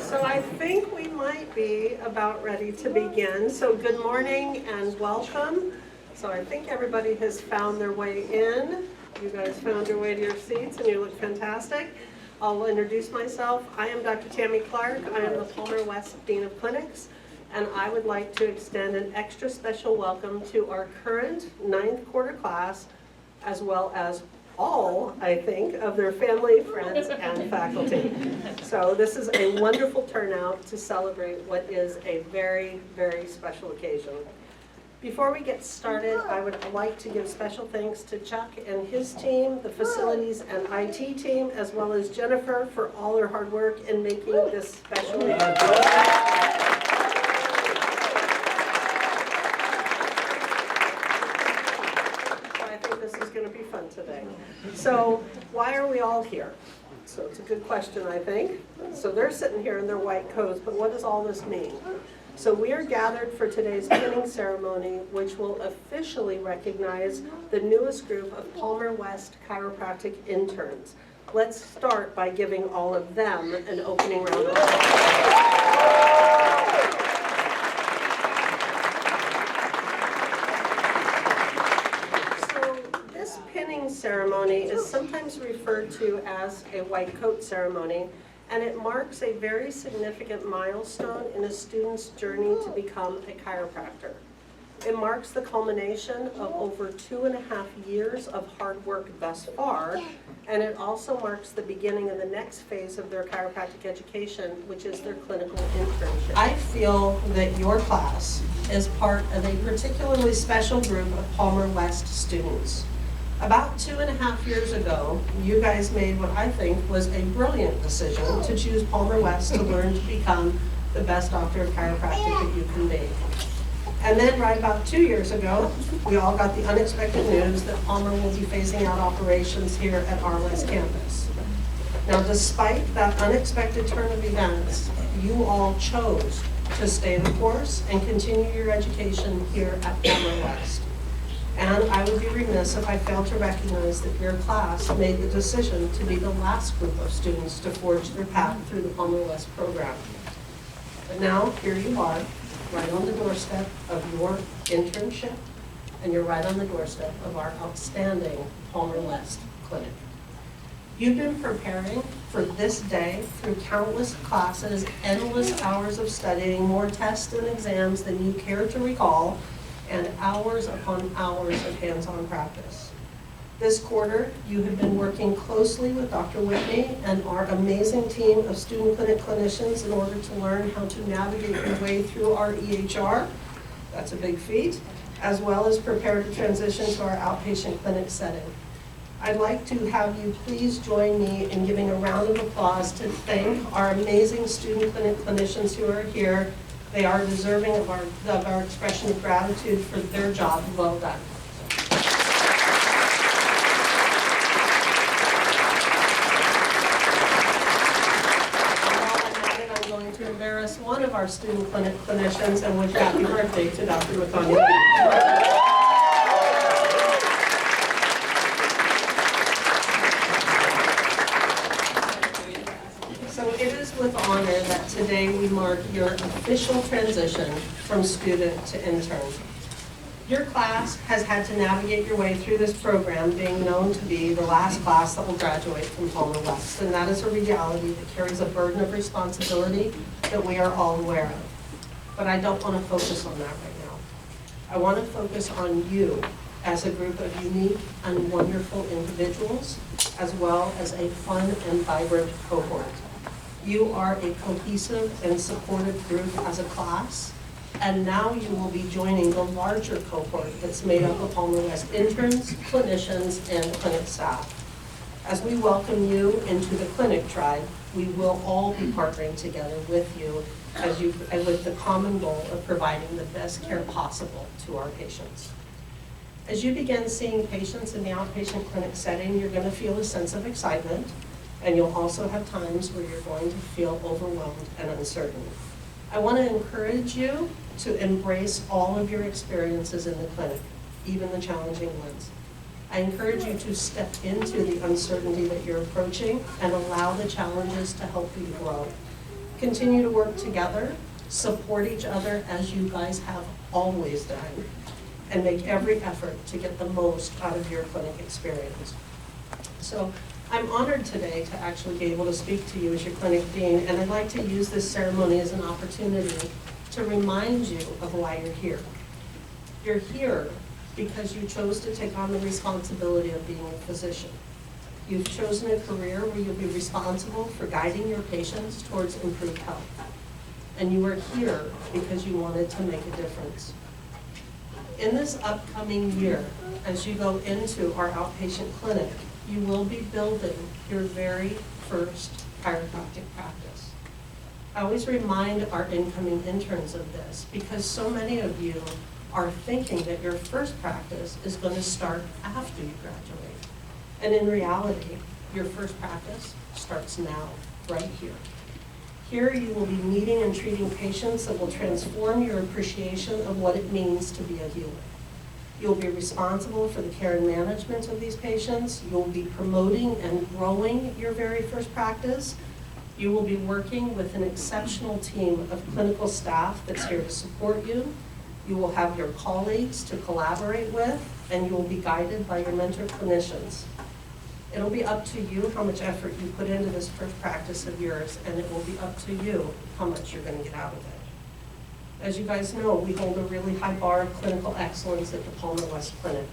So I think we might be about ready to begin. So good morning and welcome. So I think everybody has found their way in. You guys found your way to your seats and you look fantastic. I'll introduce myself. I am Dr. Tammy Clark. I am the Palmer West Dean of Clinics, and I would like to extend an extra special welcome to our current 9th quarter class, as well as all, I think, of their family, friends, and faculty. So this is a wonderful turnout to celebrate what is a very, very special occasion. Before we get started, I would like to give special thanks to Chuck and his team, the facilities and IT team, as well as Jennifer for all their hard work in making this special event. Going to be fun today. So why are we all here? So it's a good question, I think. So they're sitting here in their white coats, but what does all this mean? So we are gathered for today's pinning ceremony, which will officially recognize the newest group of Palmer West chiropractic interns. Let's start by giving all of them an opening round of applause. Ceremony is sometimes referred to as a white coat ceremony, and it marks a very significant milestone in a student's journey to become a chiropractor. It marks the culmination of over 2.5 years of hard work thus far, and it also marks the beginning of the next phase of their chiropractic education, which is their clinical internship. I feel that your class is part of a particularly special group of Palmer West students. About 2.5 years ago, you guys made what I think was a brilliant decision to choose Palmer West to learn to become the best doctor of chiropractic that you can be. And then right about 2 years ago, we all got the unexpected news that Palmer will be phasing out operations here at our West campus. Now, despite that unexpected turn of events, you all chose to stay the course and continue your education here at Palmer West. And I would be remiss if I failed to recognize that your class made the decision to be the last group of students to forge their path through the Palmer West program. But now, here you are, right on the doorstep of your internship, and you're right on the doorstep of our outstanding Palmer West clinic. You've been preparing for this day through countless classes, endless hours of studying, more tests and exams than you care to recall, and hours upon hours of hands-on practice. This quarter, you have been working closely with Dr. Whitney and our amazing team of student clinic clinicians in order to learn how to navigate your way through our EHR. That's a big feat, as well as prepare to transition to our outpatient clinic setting. I'd like to have you please join me in giving a round of applause to thank our amazing student clinic clinicians who are here. They are deserving of our expression of gratitude for their job. Well done. I'm going to embarrass one of our student clinic clinicians and wish happy birthday to Dr. Matanya. With honor that today we mark your official transition from student to intern. Your class has had to navigate your way through this program, being known to be the last class that will graduate from Palmer West, and that is a reality that carries a burden of responsibility that we are all aware of. But I don't want to focus on that right now. I want to focus on you as a group of unique and wonderful individuals, as well as a fun and vibrant cohort. You are a cohesive and supportive group as a class, and now you will be joining the larger cohort that's made up of Palmer West interns, clinicians, and clinic staff. As we welcome you into the clinic tribe, we will all be partnering together with you with the common goal of providing the best care possible to our patients. As you begin seeing patients in the outpatient clinic setting, you're going to feel a sense of excitement, and you'll also have times where you're going to feel overwhelmed and uncertain. I want to encourage you to embrace all of your experiences in the clinic, even the challenging ones. I encourage you to step into the uncertainty that you're approaching and allow the challenges to help you grow. Continue to work together, support each other as you guys have always done, and make every effort to get the most out of your clinic experience. So I'm honored today to actually be able to speak to you as your clinic dean, and I'd like to use this ceremony as an opportunity to remind you of why you're here. You're here because you chose to take on the responsibility of being a physician. You've chosen a career where you'll be responsible for guiding your patients towards improved health. And you are here because you wanted to make a difference. In this upcoming year, as you go into our outpatient clinic, you will be building your very first chiropractic practice. I always remind our incoming interns of this because so many of you are thinking that your first practice is going to start after you graduate. And in reality, your first practice starts now, right here. Here you will be meeting and treating patients that will transform your appreciation of what it means to be a healer. You'll be responsible for the care and management of these patients. You'll be promoting and growing your very first practice. You will be working with an exceptional team of clinical staff that's here to support you. You will have your colleagues to collaborate with, and you will be guided by your mentor clinicians. It'll be up to you how much effort you put into this first practice of yours, and it will be up to you how much you're going to get out of it. As you guys know, we hold a really high bar of clinical excellence at the Palmer West Clinic.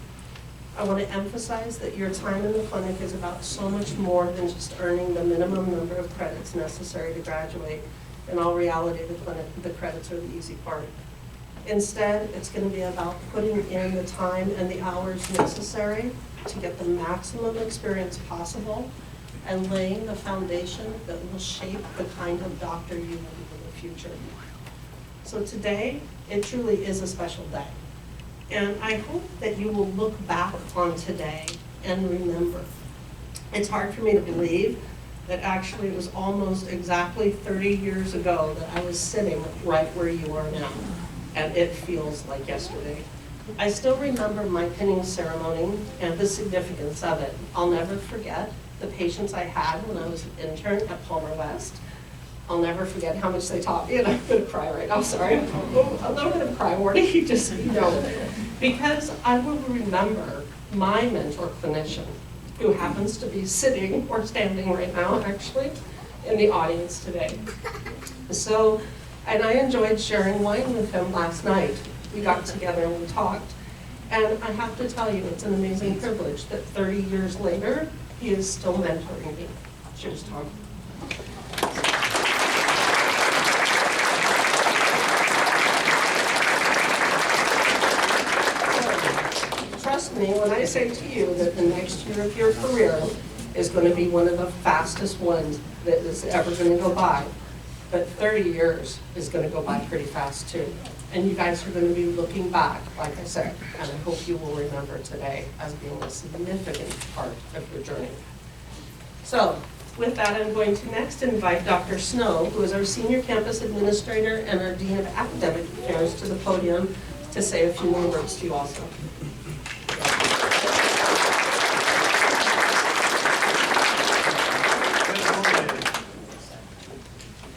I want to emphasize that your time in the clinic is about so much more than just earning the minimum number of credits necessary to graduate. In all reality, the credits are the easy part. Instead, it's going to be about putting in the time and the hours necessary to get the maximum experience possible and laying the foundation that will shape the kind of doctor you will be in the future. So today, it truly is a special day. And I hope that you will look back on today and remember. It's hard for me to believe that actually it was almost exactly 30 years ago that I was sitting right where you are now. And it feels like yesterday. I still remember my pinning ceremony and the significance of it. I'll never forget the patients I had when I was an intern at Palmer West. I'll never forget how much they taught me, and I'm going to cry right now, sorry. A little bit of cry warning, because I will remember my mentor clinician, who happens to be sitting or standing right now, actually, in the audience today. So, and I enjoyed sharing wine with him last night. We got together and we talked. And I have to tell you, it's an amazing privilege that 30 years later, he is still mentoring me. Cheers, Tom. Trust me when I say to you that the next year of your career is going to be one of the fastest ones that is ever going to go by. But 30 years is going to go by pretty fast too. And you guys are going to be looking back, like I said, and I hope you will remember today as being a significant part of your journey. So, with that, I'm going to next invite Dr. Snow, who is our Senior Campus Administrator and our Dean of Academic Affairs, to the podium to say a few more words to you also.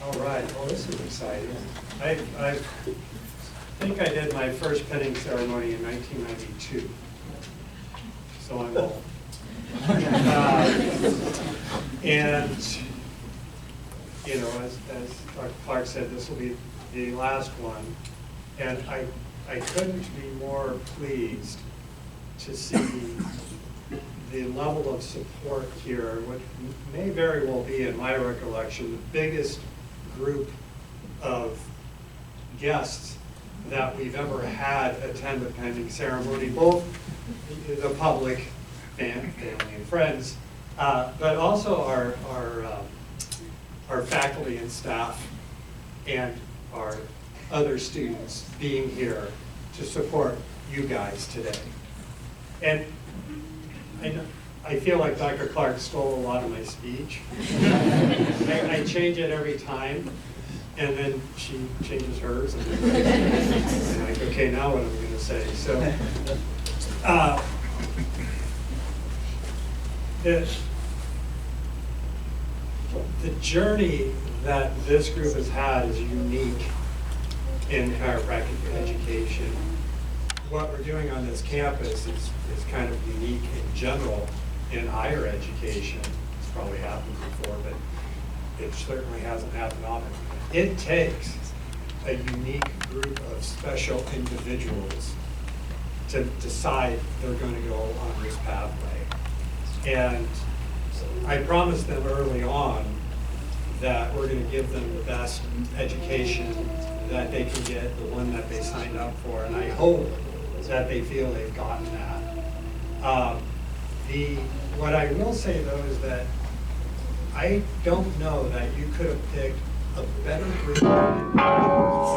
All right, well, this is exciting. I think I did my first pinning ceremony in 1992, so I'm old. And, you know, as Dr. Clark said, this will be the last one. And I couldn't be more pleased to see the level of support here, what may very well be, in my recollection, the biggest group of guests that we've ever had attend the pinning ceremony, both the public, family and friends, but also our faculty and staff and our other students being here to support you guys today. And I feel like Dr. Clark stole a lot of my speech. I change it every time, and then she changes hers. And I'm like, okay, now what am I going to say? So, the journey that this group has had is unique in chiropractic education. What we're doing on this campus is kind of unique in general in higher education. It's probably happened before, but it certainly hasn't happened often. It takes a unique group of special individuals to decide they're going to go on this pathway. And I promised them early on that we're going to give them the best education that they can get, the one that they signed up for, and I hope that they feel they've gotten that. What I will say though is that I don't know that you could have picked a better group of individuals.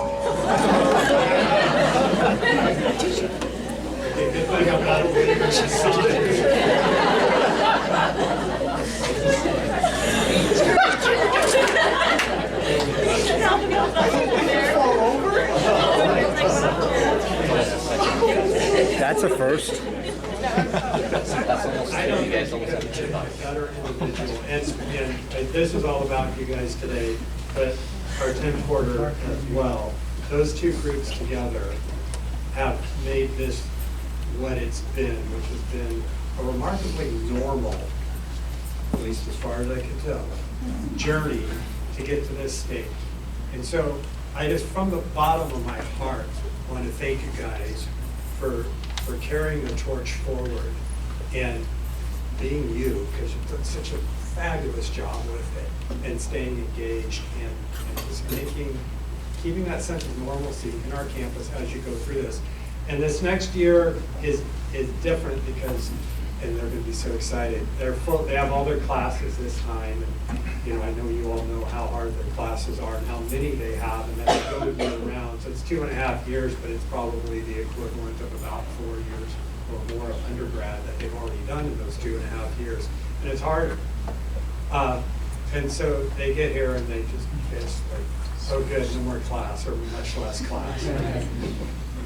Okay, good thing I'm not a believer in science. That's a first. I don't think you could have picked a better individual. And this is all about you guys today, but our Tim Porter as well. Those two groups together have made this what it's been, which has been a remarkably normal, at least as far as I can tell, journey to get to this state. And so I just, from the bottom of my heart, want to thank you guys for carrying the torch forward and being you, because you've done such a fabulous job with it, and staying engaged and just keeping that sense of normalcy in our campus as you go through this. And this next year is different because, and they're going to be so excited. They have all their classes this time, and I know you all know how hard their classes are and how many they have, and that they go to be around. So it's 2.5 years, but it's probably the equivalent of about 4 years or more of undergrad that they've already done in those 2.5 years, and it's harder. And so they get here and it's like, oh good, no more class or much less class.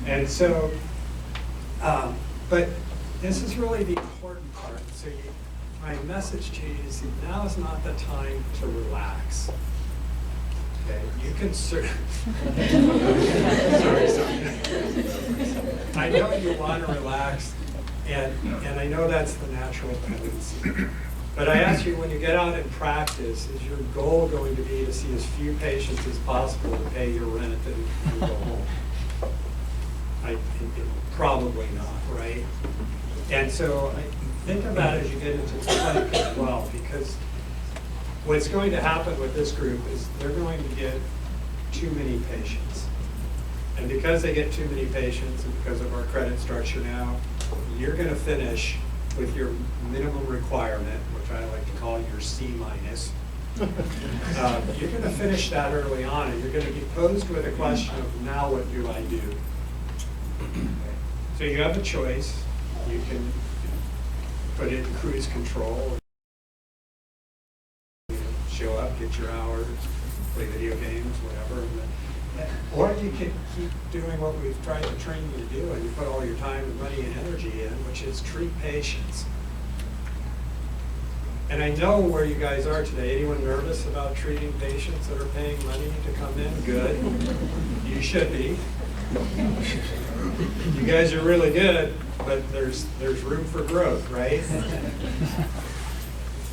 And so, but this is really the important part. So my message to you is now is not the time to relax. Okay, you can sorry. I know you want to relax, and I know that's the natural tendency. But I ask you, when you get out and practice, is your goal going to be to see as few patients as possible to pay your rent and go home? Probably not, right? And so I think about it as you get into the clinic as well, because what's going to happen with this group is they're going to get too many patients. And because they get too many patients, and because of our credit structure now, you're going to finish with your minimum requirement, which I like to call your C-. You're going to finish that early on, and you're going to be posed with a question of, now what do I do? Okay. So you have a choice. You can put it in cruise control, show up, get your hours, play video games, whatever. Or you can keep doing what we've tried to train you to do, and you put all your time and money and energy in, which is treat patients. And I know where you guys are today. Anyone nervous about treating patients that are paying money to come in? Good. You should be. You guys are really good, but there's room for growth, right?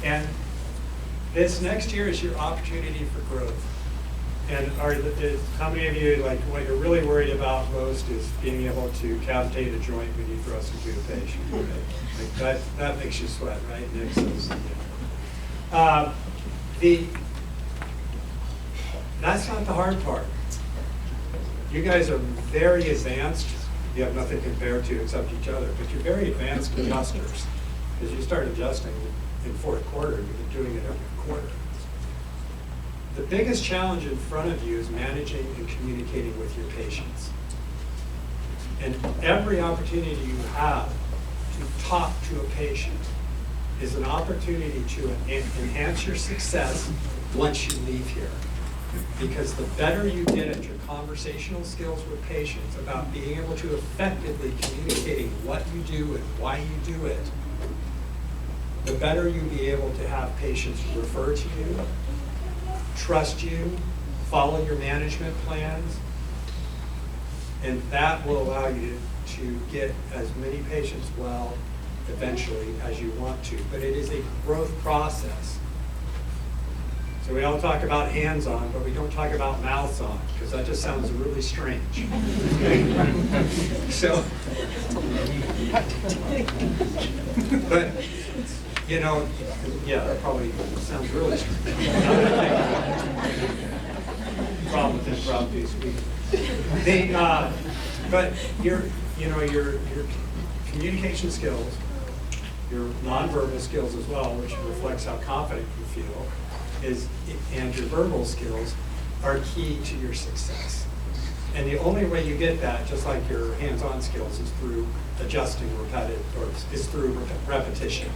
And this next year is your opportunity for growth. And how many of you, like, what you're really worried about most is being able to cavitate a joint when you thrust into a patient, right? Like that makes you sweat, right, Nick? That's not the hard part. You guys are very advanced. You have nothing compared to except each other, but you're very advanced adjusters, because you start adjusting in fourth quarter. You've been doing it every quarter. The biggest challenge in front of you is managing and communicating with your patients. And every opportunity you have to talk to a patient is an opportunity to enhance your success once you leave here. Because the better you get at your conversational skills with patients about being able to effectively communicating what you do and why you do it, the better you'll be able to have patients refer to you, trust you, follow your management plans, and that will allow you to get as many patients well eventually as you want to. But it is a growth process. So we all talk about hands-on, but we don't talk about mouths-on, because that just sounds really strange. So, but, you know, yeah, that probably sounds really strange. Problem with improv piece. But your communication skills, your nonverbal skills as well, which reflects how confident you feel, and your verbal skills are key to your success. And the only way you get that, just like your hands-on skills, is through adjusting or is through repetition.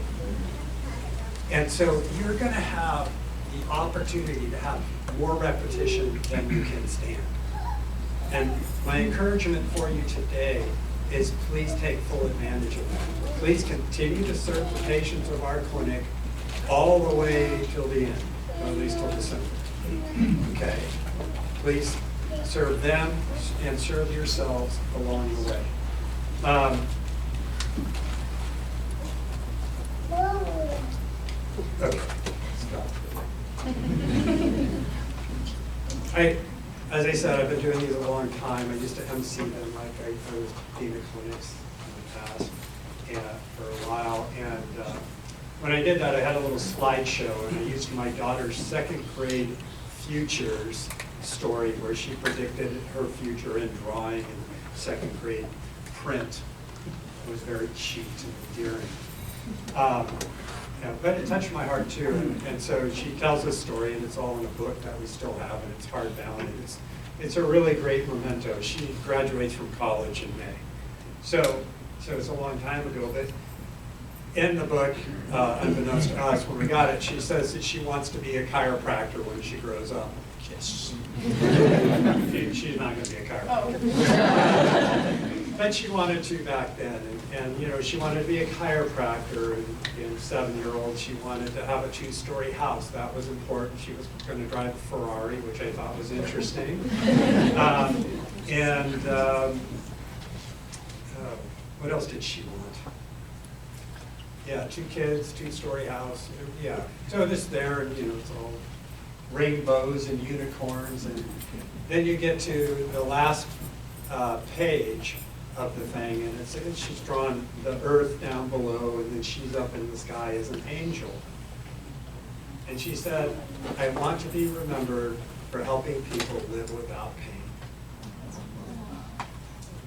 And so you're going to have the opportunity to have more repetition than you can stand. And my encouragement for you today is please take full advantage of that. Please continue to serve the patients of our clinic all the way till the end, or at least till December. Okay? Please serve them and serve yourselves along the way. Okay. As I said, I've been doing these a long time. I used to MC them, like I was dean of clinics in the past for a while. And when I did that, I had a little slideshow, and I used my daughter's second grade futures story where she predicted her future in drawing in second grade print. It was very cute and endearing. But it touched my heart too, and so she tells this story, and it's all in a book that we still have, and it's hardbound, and it's a really great memento. She graduates from college in May, so it's a long time ago. But in the book, unbeknownst to us, when we got it, she says that she wants to be a chiropractor when she grows up. Yes. She's not going to be a chiropractor. But she wanted to back then, and you know, she wanted to be a chiropractor, and 7-year-old, she wanted to have a 2-story house. That was important. She was going to drive a Ferrari, which I thought was interesting. What else did she want? Yeah, 2 kids, 2-story house. Yeah, so this there, and you know, it's all rainbows and unicorns, and then you get to the last page of the thing, and she's drawn the earth down below, and then she's up in the sky as an angel. And she said, I want to be remembered for helping people live without pain.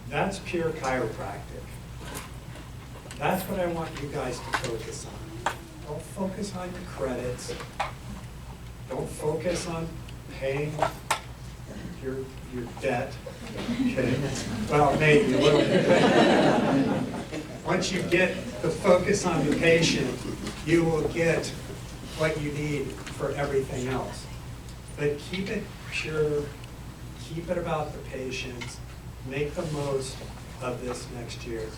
That's pure chiropractic. That's what I want you guys to focus on. Don't focus on your credits. Don't focus on paying your debt. Okay. Well, maybe a little bit. Once you get the focus on the patient, you will get what you need for everything else. But keep it pure, keep it about the patients, make the most of this next year,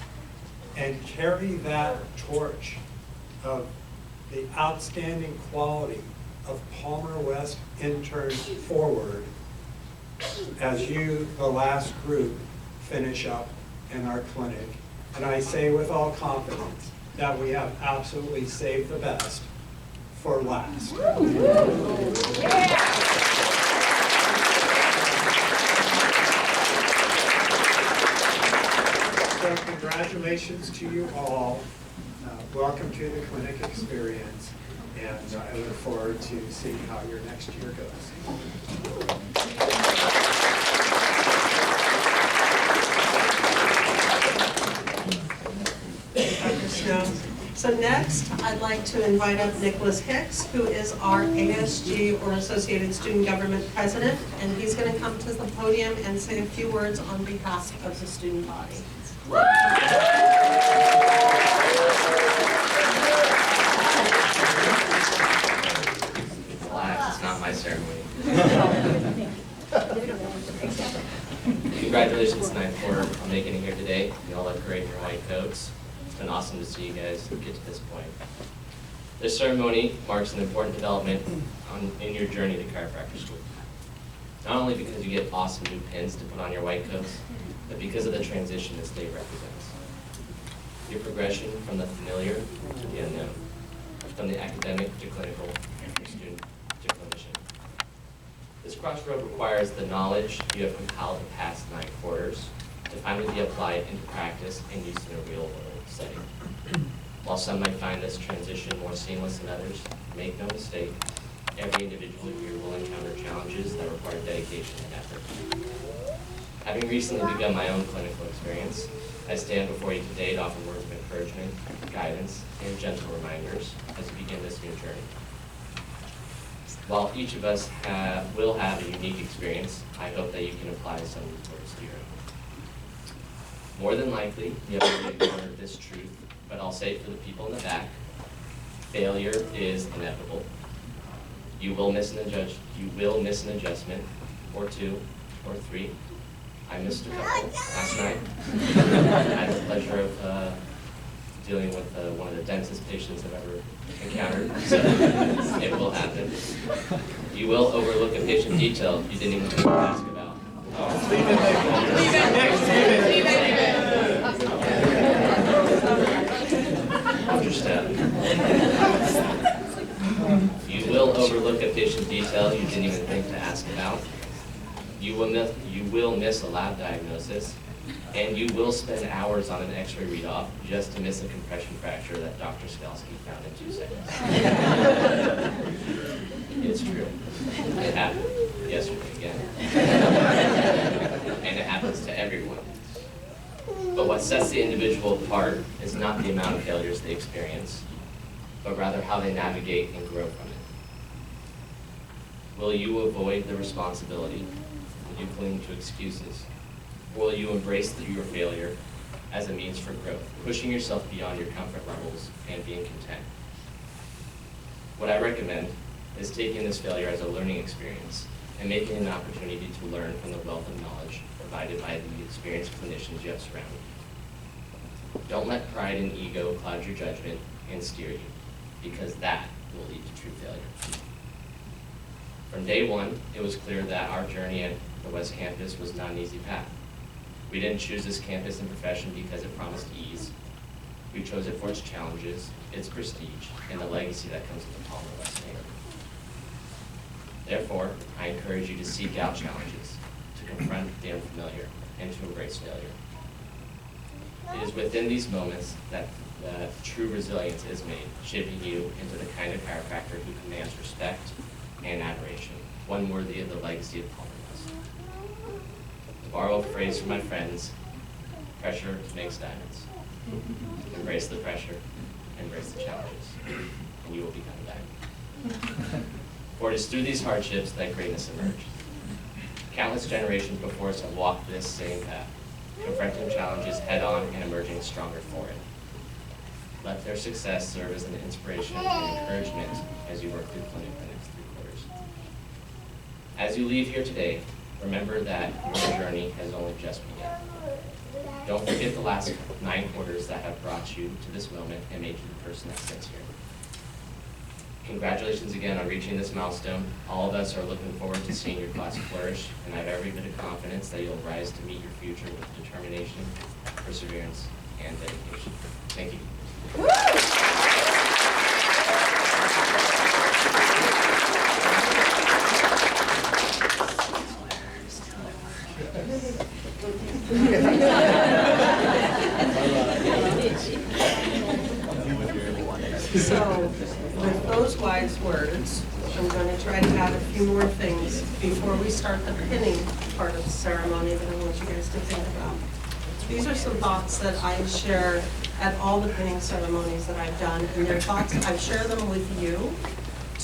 and carry that torch of the outstanding quality of Palmer West Intern forward as you, the last group, finish up in our clinic. And I say with all confidence that we have absolutely saved the best for last. So congratulations to you all. Welcome to the clinic experience. And I look forward to seeing how your next year goes. So next, I'd like to invite up Nicholas Hicks, who is our ASG, or Associated Student Government President, and he's going to come to the podium and say a few words on behalf of the student body. Relax, it's not my ceremony. Congratulations tonight for making it here today. You all look great in your white coats. It's been awesome to see you guys get to this point. This ceremony marks an important development in your journey to chiropractor school. Not only because you get awesome new pins to put on your white coats, but because of the transition this day represents. Your progression from the familiar to the unknown, from the academic to clinical, and from student to clinician. This crossroad requires the knowledge you have compiled the past 9 quarters to finally be applied into practice and used in a real-world setting. While some might find this transition more seamless than others, make no mistake, every individual here will encounter challenges that require dedication and effort. Having recently begun my own clinical experience, I stand before you today to offer words of encouragement, guidance, and gentle reminders as we begin this new journey. While each of us will have a unique experience, I hope that you can apply some of these words to your own. More than likely, you have already encountered this truth, but I'll say it for the people in the back. Failure is inevitable. You will miss an adjustment, or 2, or 3. I missed a couple last night. I had the pleasure of dealing with one of the densest patients I've ever encountered, so it will happen. You will overlook a patient detail you didn't even ask about. Leave it. You will overlook a patient detail you didn't even think to ask about. You will miss a lab diagnosis, and you will spend hours on an x-ray readoff just to miss a compression fracture that Dr. Skalski found in 2 seconds. It's true. It happened yesterday again. And it happens to everyone. But what sets the individual apart is not the amount of failures they experience, but rather how they navigate and grow from it. Will you avoid the responsibility? Will you cling to excuses? Or will you embrace your failure as a means for growth, pushing yourself beyond your comfort levels and being content? What I recommend is taking this failure as a learning experience and making it an opportunity to learn from the wealth of knowledge provided by the experienced clinicians you have surrounded you. Don't let pride and ego cloud your judgment and steer you, because that will lead to true failure. From day one, it was clear that our journey at the West Campus was not an easy path. We didn't choose this campus and profession because it promised ease. We chose it for its challenges, its prestige, and the legacy that comes with the Palmer West name. Therefore, I encourage you to seek out challenges, to confront the unfamiliar, and to embrace failure. It is within these moments that true resilience is made, shaping you into the kind of chiropractor who commands respect and admiration, one worthy of the legacy of Palmer West. To borrow a phrase from my friends, pressure makes diamonds. Embrace the pressure, embrace the challenges, and you will become a diamond. For it is through these hardships that greatness emerges. Countless generations before us have walked this same path, confronting challenges head-on and emerging stronger for it. Let their success serve as an inspiration and encouragement as you work through clinic the next 3 quarters. As you leave here today, remember that your journey has only just begun. Don't forget the last 9 quarters that have brought you to this moment and made you the person that sits here. Congratulations again on reaching this milestone. All of us are looking forward to seeing your class flourish, and I have every bit of confidence that you'll rise to meet your future with determination, perseverance, and dedication. Thank you. So, with those wise words, I'm going to try to add a few more things before we start the pinning part of the ceremony that I want you guys to think about. These are some thoughts that I share at all the pinning ceremonies that I've done, and they're thoughts, I've shared them with you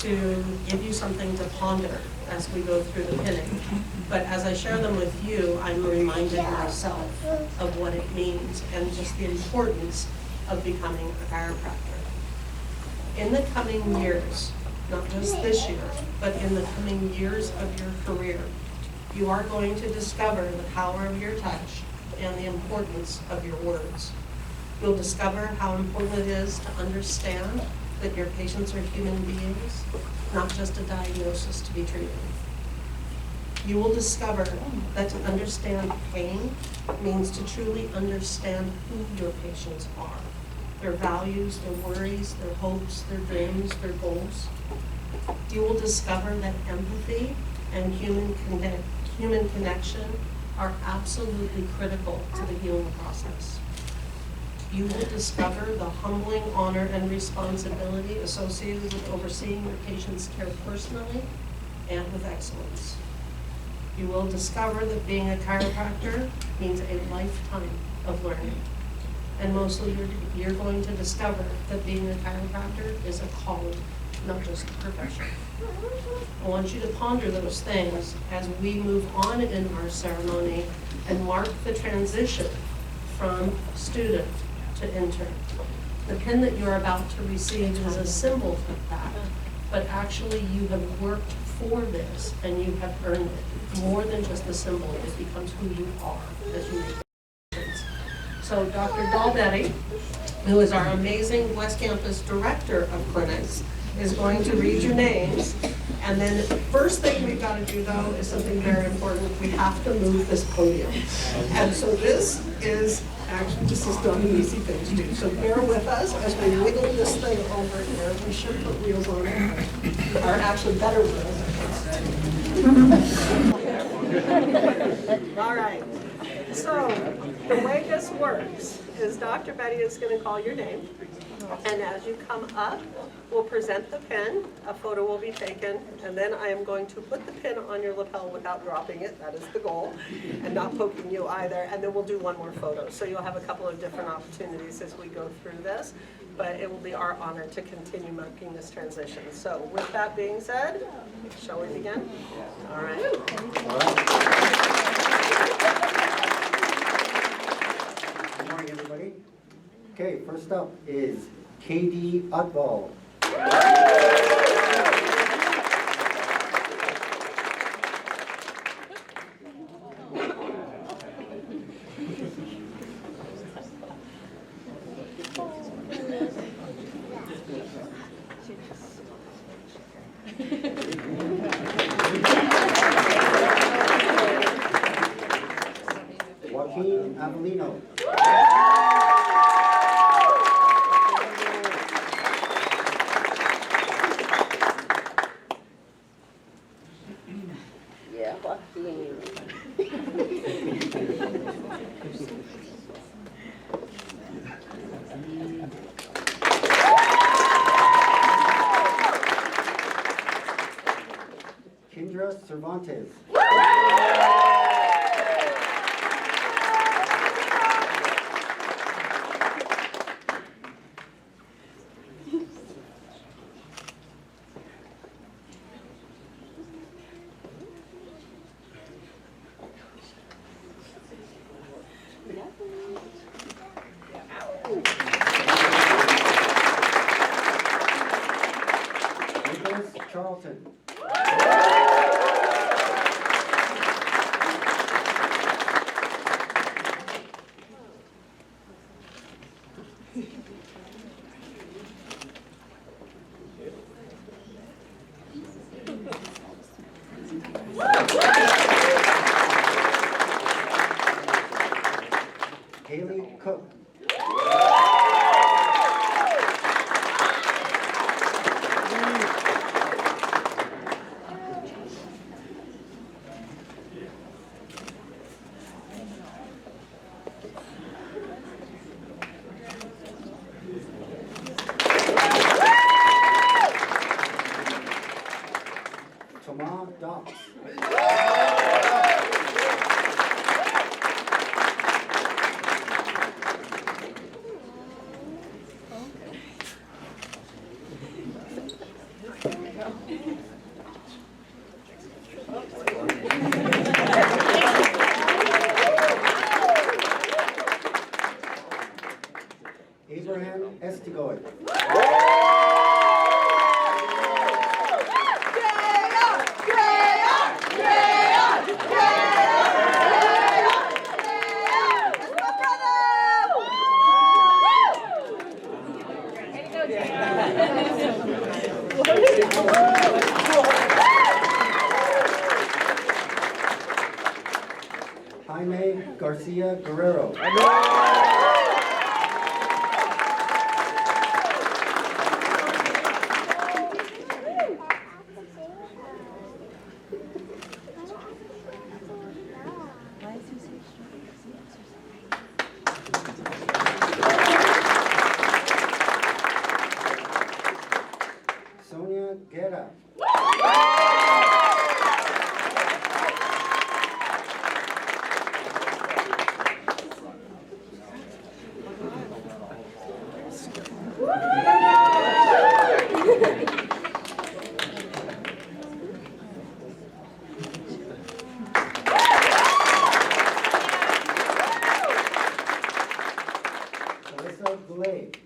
to give you something to ponder as we go through the pinning. But as I share them with you, I'm reminded myself of what it means and just the importance of becoming a chiropractor. In the coming years, not just this year, but in the coming years of your career, you are going to discover the power of your touch and the importance of your words. You'll discover how important it is to understand that your patients are human beings, not just a diagnosis to be treated. You will discover that to understand pain means to truly understand who your patients are, their values, their worries, their hopes, their dreams, their goals. You will discover that empathy and human connection are absolutely critical to the healing process. You will discover the humbling honor and responsibility associated with overseeing your patient's care personally and with excellence. You will discover that being a chiropractor means a lifetime of learning. And mostly you're going to discover that being a chiropractor is a calling, not just a profession. I want you to ponder those things as we move on in our ceremony and mark the transition from student to intern. The pin that you're about to receive is a symbol of that, but actually you have worked for this and you have earned it. More than just a symbol, it becomes who you are as you make decisions. So Dr. Dalbetti, who is our amazing West Campus Director of Clinics, is going to read your names. And then first thing we've got to do though is something very important. We have to move this podium. And so this is not an easy thing to do. So bear with us as we wiggle this thing over here. We should put wheels on it, or actually better wheels. All right. So the way this works is Dr. Betty is going to call your name. And as you come up, we'll present the pin, a photo will be taken, and then I am going to put the pin on your lapel without dropping it, that is the goal, and not poking you either, and then we'll do one more photo. So you'll have a couple of different opportunities as we go through this, but it will be our honor to continue making this transition. So with that being said, shall we begin? All right. Good morning, everybody. Okay, first up is KD Utbal. Joaquin Avelino. Kendra Cervantes. Nicholas Charlton. Haley Cook. Jaime Garcia Guerrero. Sonia Guerra. Alyssa Goulet.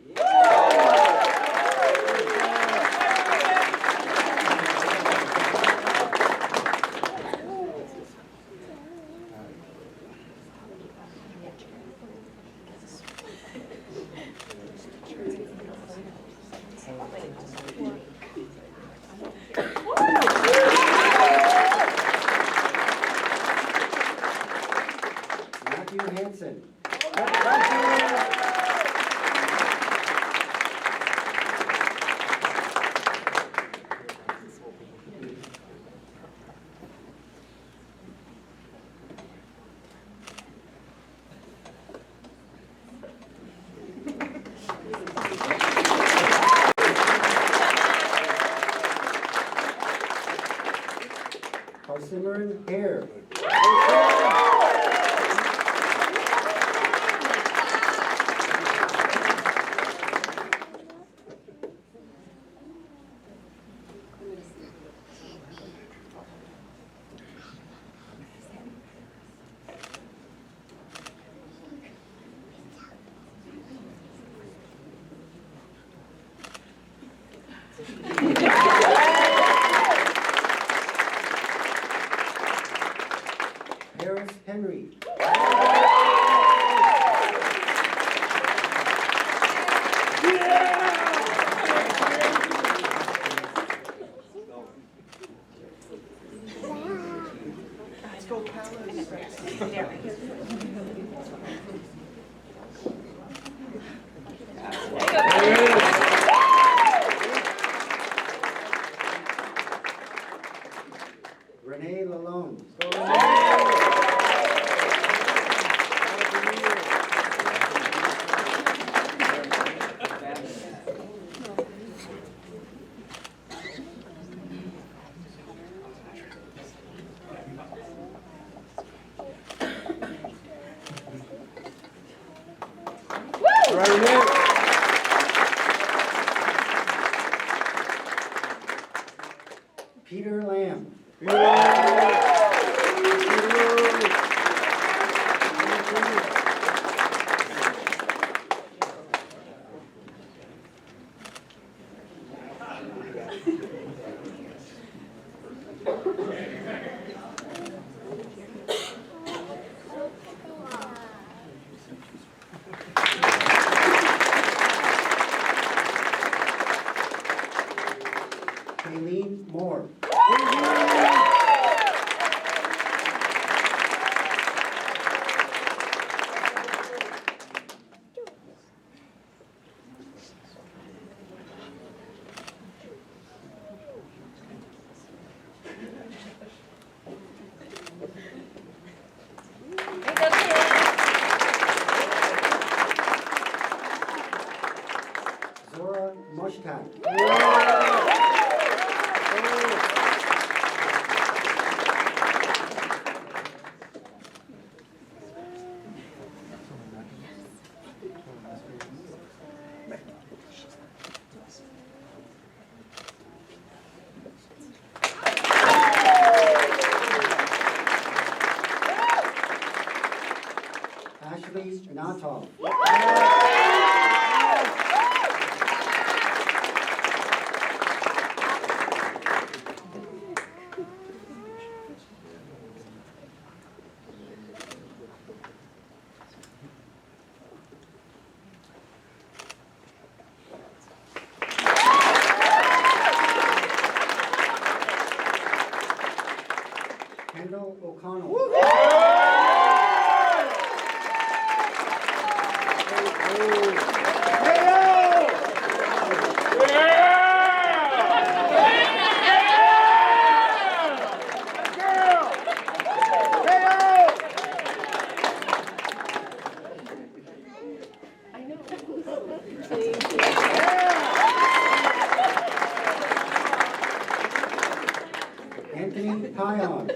Matthew Hansen. Parsimon Hare. Harris Henry. Renee Lalone. Peter Lamb. Kayleen Moore. Zora Mushtaq. Ashley Natov. Kion.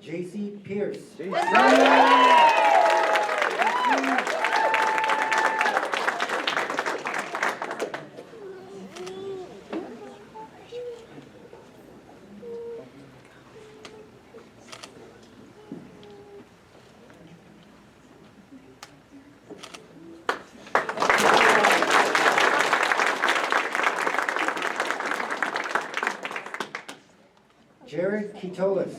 JC Pierce. Jared Kitolis.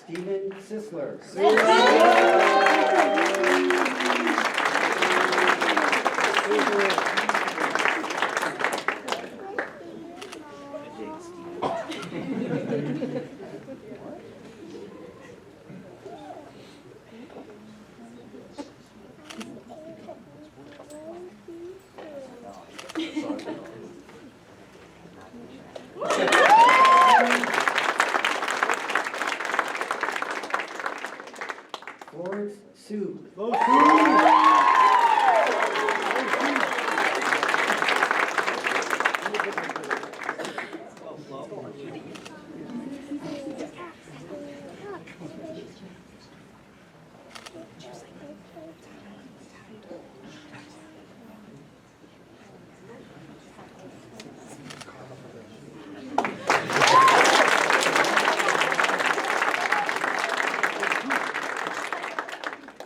Steven Sisler. Florence Sue.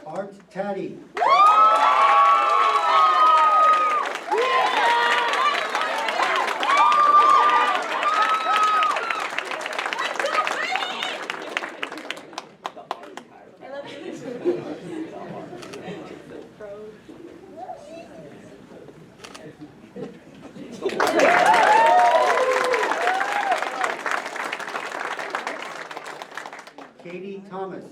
Art Taddy. Katie Thomas.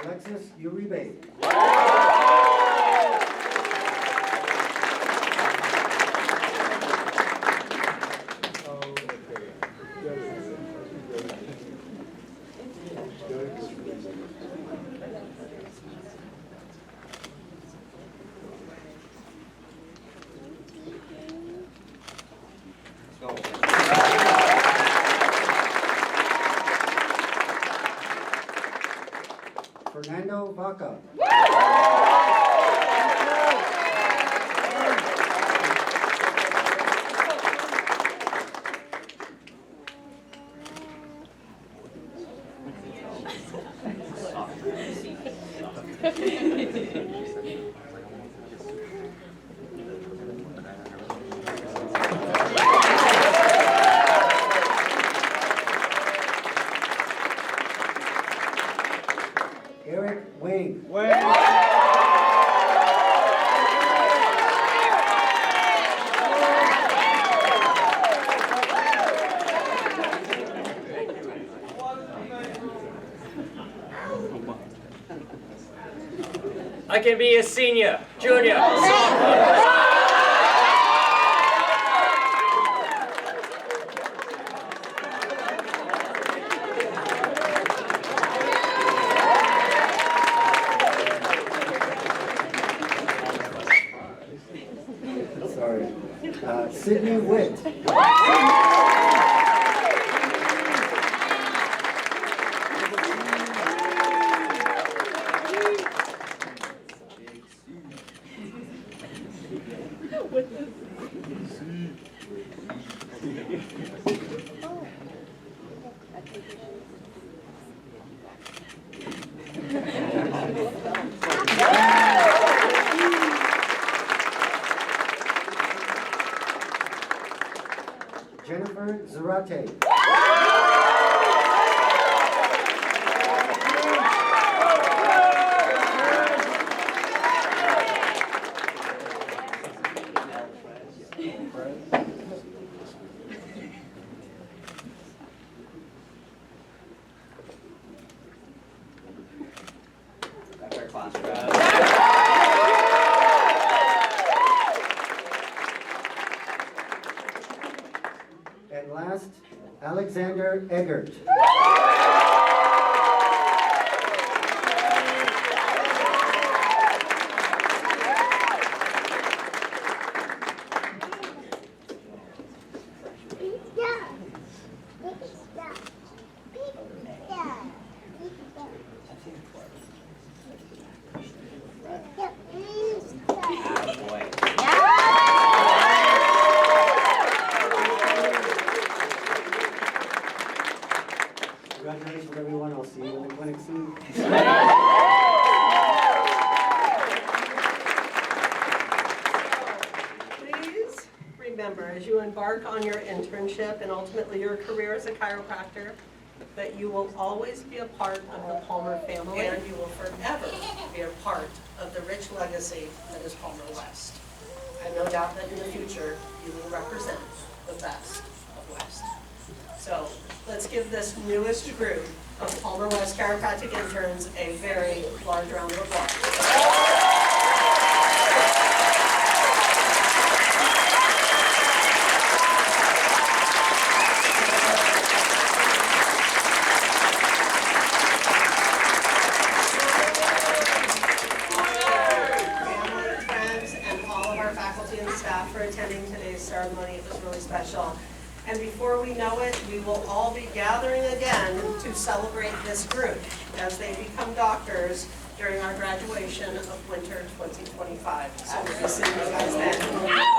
Alexis Uribe. Fernando Vaca. Eric Wayne. I can be a senior, junior, sophomore. Sydney Witt. Jennifer Zarate. That's our class And last, Alexander Eggert. Congratulations, everyone. I'll see you in the clinic soon. Please remember, as you embark on your internship and ultimately your career as a chiropractor, that you will always be a part of the Palmer family and you will forever be a part of the rich legacy that is Palmer West. I have no doubt that in the future you will represent the best of West. So let's give this newest group of Palmer West chiropractic interns a very large round of applause. Family, friends, and all of our faculty and staff for attending today's ceremony. It was really special. And before we know it, we will all be gathering again to celebrate this group as they become doctors during our graduation of winter 2025. So we'll be seeing you guys then.